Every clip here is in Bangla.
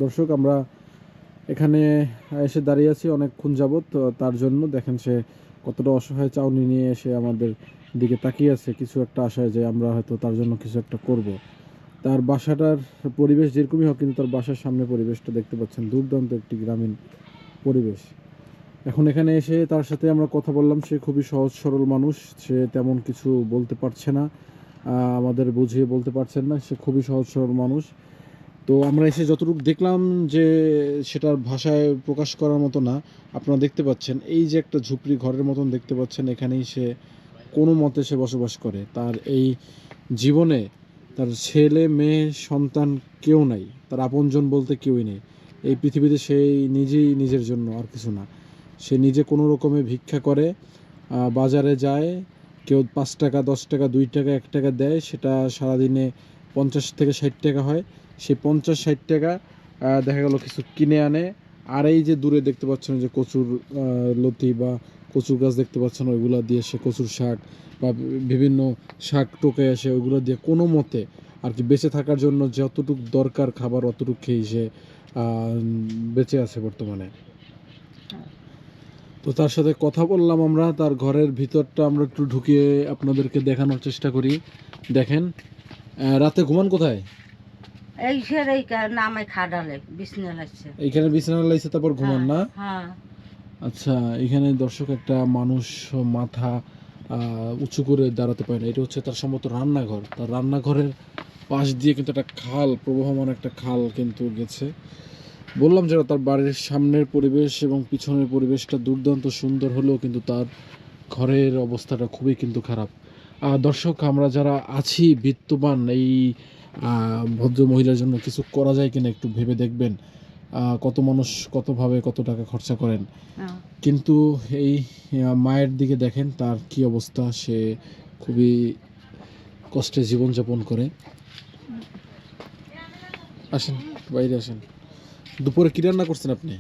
দর্শক, আমরা এখানে এসে দাঁড়িয়ে আছি অনেকক্ষণ যাবত। তো তার জন্য দেখেন সে কতটা অসহায় চাউনি নিয়ে এসে আমাদের দিকে তাকিয়ে আছে কিছু একটা আশায় যে আমরা হয়তো তার জন্য কিছু একটা করব। তার বাসাটার পরিবেশ যেরকমই হোক, কিন্তু তার বাসার সামনে পরিবেশটা দেখতে পাচ্ছেন, দুর্দান্ত একটি গ্রামীণ পরিবেশ। এখন এখানে এসে তার সাথে আমরা কথা বললাম। সে খুবই সহজ সরল মানুষ, সে তেমন কিছু বলতে পারছে না, আমাদের বুঝিয়ে বলতে পারছেন না। সে খুবই সহজ সরল মানুষ। তো আমরা এসে যতটুকু দেখলাম যে সেটার ভাষায় প্রকাশ করার মতো না। আপনারা দেখতে পাচ্ছেন এই যে একটা ঝুপড়ি ঘরের মতন দেখতে পাচ্ছেন, এখানেই সে কোনো মতে সে বসবাস করে। তার এই জীবনে তার ছেলে মেয়ে সন্তান কেউ নাই, তার আপনজন বলতে কেউই নেই এই পৃথিবীতে। সেই নিজেই নিজের জন্য, আর কিছু না। সে নিজে কোনো রকমে ভিক্ষা করে, বাজারে যায়, কেউ 5 টাকা 10 টাকা 2 টাকা 1 টাকা দেয়, সেটা সারাদিনে 50 থেকে 60 টাকা হয়। সেই 50-60 টাকা দেখা গেল কিছু কিনে আনে। আর এই যে দূরে দেখতে পাচ্ছেন যে কচুর লতি বা কচুর গাছ দেখতে পাচ্ছেন, ওইগুলো দিয়ে সে কচুর শাক বা বিভিন্ন শাক টোকে আসে, ওইগুলো দিয়ে কোনো মতে আর কি বেঁচে থাকার জন্য যতটুকু দরকার খাবার অতটুকু খেয়ে সে বেঁচে আছে বর্তমানে। তো তার সাথে কথা বললাম আমরা, তার ঘরের ভিতরটা আমরা একটু ঢুকিয়ে আপনাদেরকে দেখানোর চেষ্টা করি। দেখেন, রাতে ঘুমান কোথায়? এই সের এই নামে খাডালে বিছনা লাগছে, এইখানে বিছানা লাইছে, তারপর ঘুমান হ্যাঁ না? হ্যাঁ। আচ্ছা, এখানে দর্শক একটা মানুষ মাথা উঁচু করে দাঁড়াতে পারে না। এটা হচ্ছে তার সম্ভবত রান্নাঘর। তার রান্নাঘরের পাশ দিয়ে কিন্তু একটা খাল, প্রবহমান একটা খাল কিন্তু গেছে। বললাম যে তার বাড়ির সামনের পরিবেশ এবং পিছনের পরিবেশটা দুর্দান্ত সুন্দর হলেও কিন্তু তার ঘরের অবস্থাটা খুবই কিন্তু খারাপ। দর্শক, আমরা যারা আছি বিত্তবান, এই ভদ্র মহিলার জন্য কিছু করা যায় কিনা একটু ভেবে দেখবেন। কত মানুষ কতভাবে কত টাকা খরচা করেন, হ্যাঁ। কিন্তু এই মায়ের দিকে দেখেন তার কি অবস্থা। সে খুবই কষ্টে জীবনযাপন করে। আসেন, বাইরে আসেন। দুপুরে কী রান্না করছেন আপনি?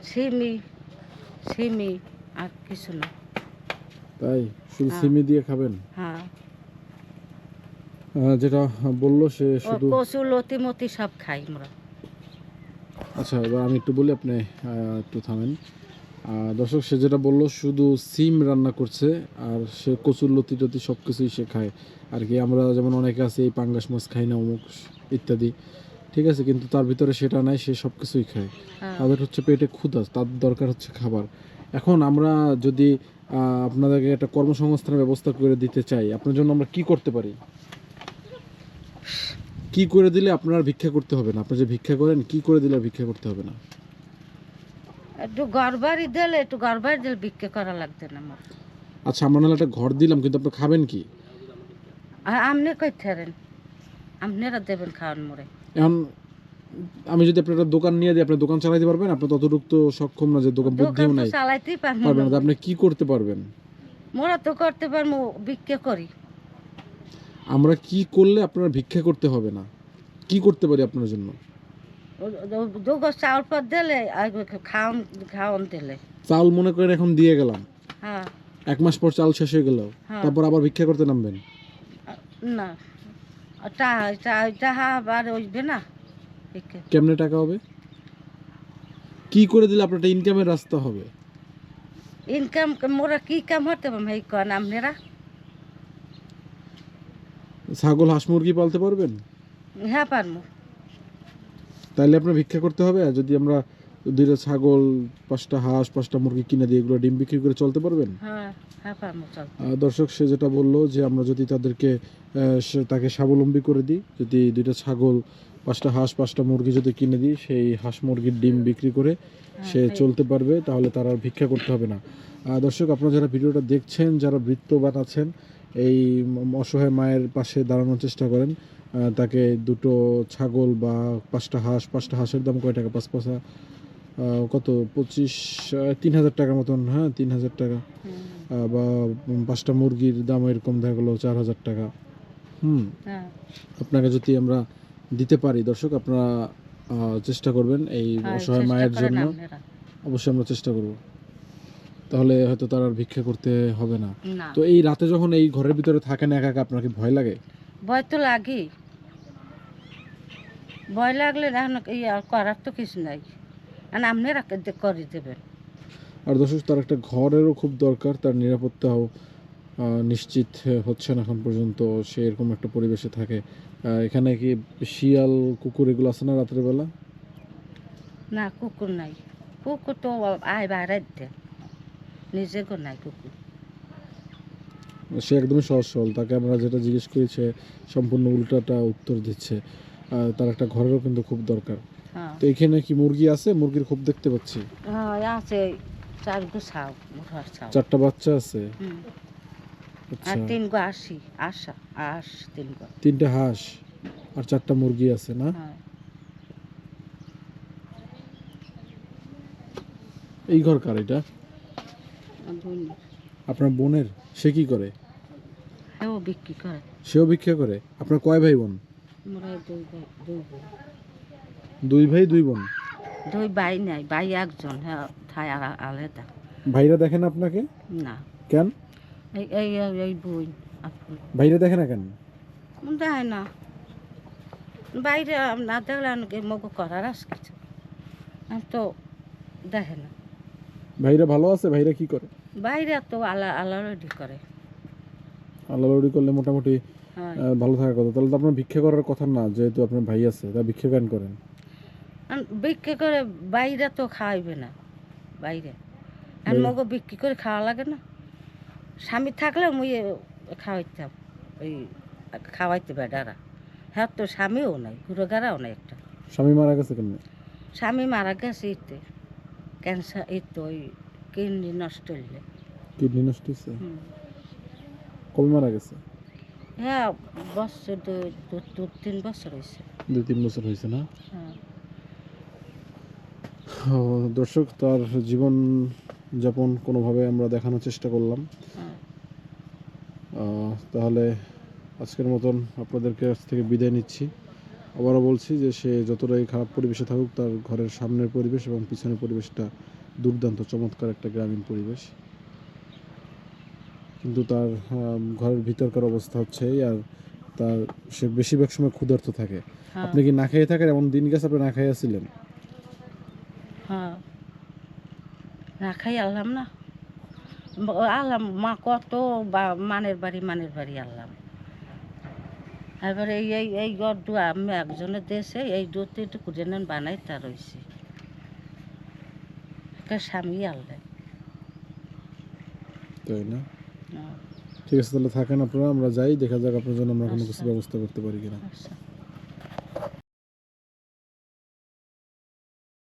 সিমি সিমি আর কিছু না। তাই? শুধু হ্যাঁ সিমি দিয়ে খাবেন? হ্যাঁ। যেটা বললো সে ও শুধু। কচু লতি মতি সব খাই আমরা। আচ্ছা, এবার আমি একটু বলি, আপনি একটু থামেন। দর্শক, সে যেটা বললো শুধু সিম রান্না করছে, আর সে কচুর লতি টতি সব কিছুই সে খায় আর কি। আমরা যেমন অনেকে আছে এই পাঙ্গাস মাছ খাই না, অমুক ইত্যাদি, ঠিক আছে, কিন্তু তার ভিতরে সেটা নাই, সে সব কিছুই খায়। হ্যাঁ। তাদের হচ্ছে পেটে ক্ষুধা, তার দরকার হচ্ছে খাবার। এখন আমরা যদি আপনাদেরকে একটা কর্মসংস্থানের ব্যবস্থা করে দিতে চাই, আপনার জন্য আমরা কি করতে পারি? কি করে দিলে আপনার ভিক্ষা করতে হবে না? আপনি যে ভিক্ষা করেন, কি করে দিলে আর ভিক্ষা করতে হবে না? একটু ঘর বাড়ি দিলে, একটু ঘর বাড়ি দিলে বিক্রি করা লাগবে না আমার। আচ্ছা, আমরা নাহলে একটা ঘর দিলাম, কিন্তু আপনি খাবেন কি? আর আপনি কই থাকেন, আপনারা দেবেন খাওয়ান মোরে। এখন আমি যদি আপনার একটা দোকান নিয়ে দিই, আপনি দোকান চালাতে পারবেন? আপনি ততটুকু তো সক্ষম না, যে দোকান দোকান বুদ্ধিও তো নাই, চালাইতেই পারবো পারবেন না। না। তো আপনি কি করতে পারবেন? মোরা তো করতে পারবো, বিক্রি করি। আমরা কি করলে আপনার ভিক্ষা করতে হবে না? কি করতে পারি আপনার জন্য? দুগো চাউল পর দিলে আর খাওয়ান খাওয়ান দিলে। চাল মনে করেন এখন দিয়ে গেলাম, হ্যাঁ 1 মাস পর চাল শেষ হয়ে গেল, হ্যাঁ। তারপর আবার ভিক্ষা করতে নামবেন? না, টাহা আবার উঠবে না বিক্রি। কেমনে টাকা হবে? কি করে দিলে আপনার একটা ইনকামের রাস্তা হবে? ইনকাম মোরা কি কাম হতে পারবো এই কন আপনারা? ছাগল হাঁস মুরগি পালতে পারবেন? হ্যাঁ পারবো। তাহলে আপনার ভিক্ষা করতে হবে। আর যদি আমরা 2টা ছাগল, 5টা হাঁস, 5টা মুরগি কিনে দিই, এগুলো ডিম বিক্রি করে চলতে পারবেন? হ্যাঁ হ্যাঁ পারবো চল। দর্শক, সে যেটা বললো যে আমরা যদি তাদেরকে তাকে স্বাবলম্বী করে দিই, যদি 2টা ছাগল, 5টা হাঁস, 5টা মুরগি যদি কিনে দিই, সেই হাঁস মুরগির ডিম বিক্রি করে সে চলতে পারবে, তাহলে তার আর ভিক্ষা করতে হবে না। দর্শক, আপনারা যারা ভিডিওটা দেখছেন, যারা বৃত্তবান আছেন, এই অসহায় মায়ের পাশে দাঁড়ানোর চেষ্টা করেন। তাকে 2টো ছাগল বা 5টা হাঁস, 5টা হাঁসের দাম কয় টাকা? 5 5 কত, 3,000 টাকার মতন, হ্যাঁ 3,000 টাকা। বা 5টা মুরগির দাম এরকম দেখা গেলো 4,000 টাকা। হ্যাঁ আপনাকে যদি আমরা দিতে পারি, দর্শক, আপনারা চেষ্টা করবেন এই অসহায় মায়ের জন্য। অবশ্যই আমরা চেষ্টা করব, তাহলে হয়তো তার আর ভিক্ষা করতে হবে না। না। তো এই রাতে যখন এই ঘরের ভিতরে থাকেন একা একা, আপনার কি ভয় লাগে? ভয় তো লাগে। ভয় লাগলে এখন করার তো কিছু নাই, আর আপনারা করে দেবেন। আর দর্শক তার একটা ঘরেরও খুব দরকার, তার নিরাপত্তাও নিশ্চিত হচ্ছে না এখন পর্যন্ত, সে এরকম একটা পরিবেশে থাকে। এখানে কি শিয়াল কুকুর এগুলো আছে না রাতের বেলা? না কুকুর নাই, কুকুর তো আয় বাইরে দেয়, নিজে গো নাই কুকুর। সে একদমই সহজ সরল, তাকে আমরা যেটা জিজ্ঞেস করি সে সম্পূর্ণ উল্টাটা উত্তর দিচ্ছে। তার একটা ঘরেরও কিন্তু খুব দরকার। হ্যাঁ তো এখানে কি মুরগি আছে? মুরগির খুব দেখতে পাচ্ছি। হ্যাঁ আছে, 4 গো ছাও, মুঠার ছাও। 4টা বাচ্চা আছে। হুম। আচ্ছা, আর 3 গো আস 3 গো। 3টে হাঁস আর 4টা মুরগি আছে না? হ্যাঁ এই ঘর কার এটা? দুই, আপনার বোনের? সে কি করে? হ্যাঁ ও বিক্রি করে। সেও ভিক্ষা করে? আপনার কয় ভাই বোন? আমরা 2 ভাই 2 বোন। 2 ভাই 2 বোন। 2 ভাই নাই, ভাই একজন, হ্যাঁ থাই আলাদা। ভাইরা দেখে না আপনাকে? না কেন? এই বই আপন ভাইরা দেখে না কেন? দেয় না, বাইরে না দেখলে অনেকে মগ করার আছে কিছু, আর তো দেখে না। ভাইরা ভালো আছে? ভাইরা কি করে? বাইরে তো আলাদি করে। আল্লাহ লড়ি করলে মোটামুটি হয় ভালো থাকার কথা। তাহলে তো আপনার ভিক্ষা করার কথা না, যেহেতু আপনার ভাই আছে, তা ভিক্ষা কেন করেন? আর বিক্রি করে বাইরে তো খাওয়াইবে না, বাইরে আর বাইরে- মগ বিক্রি করে খাওয়া লাগে না। স্বামী থাকলে মুই খাওয়াইতাম, ওই খাওয়াইতে বেডারা। হ্যাঁ তো স্বামীও নাই, ঘুরোগারাও নাই একটা। স্বামী মারা গেছে কেমনে? স্বামী মারা গেছে ইতে ক্যান্সার, এই তো ওই কিডনি নষ্ট হইলে। কিডনি নষ্ট হয়েছে? হুম। কবে মারা গেছে? হ্যাঁ বছর 2-3 বছর হয়েছে। 2-3 বছর হয়েছে না? হ্যাঁ ও, দর্শক তার জীবন যাপন কোনোভাবে আমরা দেখানোর চেষ্টা করলাম। হ্যাঁ তাহলে আজকের মতন আপনাদের কাছ থেকে বিদায় নিচ্ছি। আবারও বলছি যে সে যতটাই খারাপ পরিবেশে থাকুক, তার ঘরের সামনের পরিবেশ এবং পিছনের পরিবেশটা দুর্দান্ত চমৎকার একটা গ্রামীণ পরিবেশ। কিন্তু তার ঘরের ভিতরকার অবস্থা হচ্ছে এই, আর তার সে বেশিরভাগ সময় ক্ষুধার্ত থাকে। হ্যাঁ আপনি কি না খেয়ে থাকেন? এমন দিন গেছে আপনি না খেয়ে ছিলেন? হ্যাঁ না খাই আনলাম না, আনলাম মা কত বা মানের বাড়ি আনলাম। এবারে এই ঘর দু আমি একজনের দেশে এই 2-3 কুড়েন বানাই তা রয়েছে, স্বামী আনলেন। তাই না? ঠিক আছে, তাহলে থাকেন আপনারা, আমরা যাই, দেখা যাক আপনার জন্য আমরা কোনো কিছু ব্যবস্থা করতে পারি কিনা। আচ্ছা।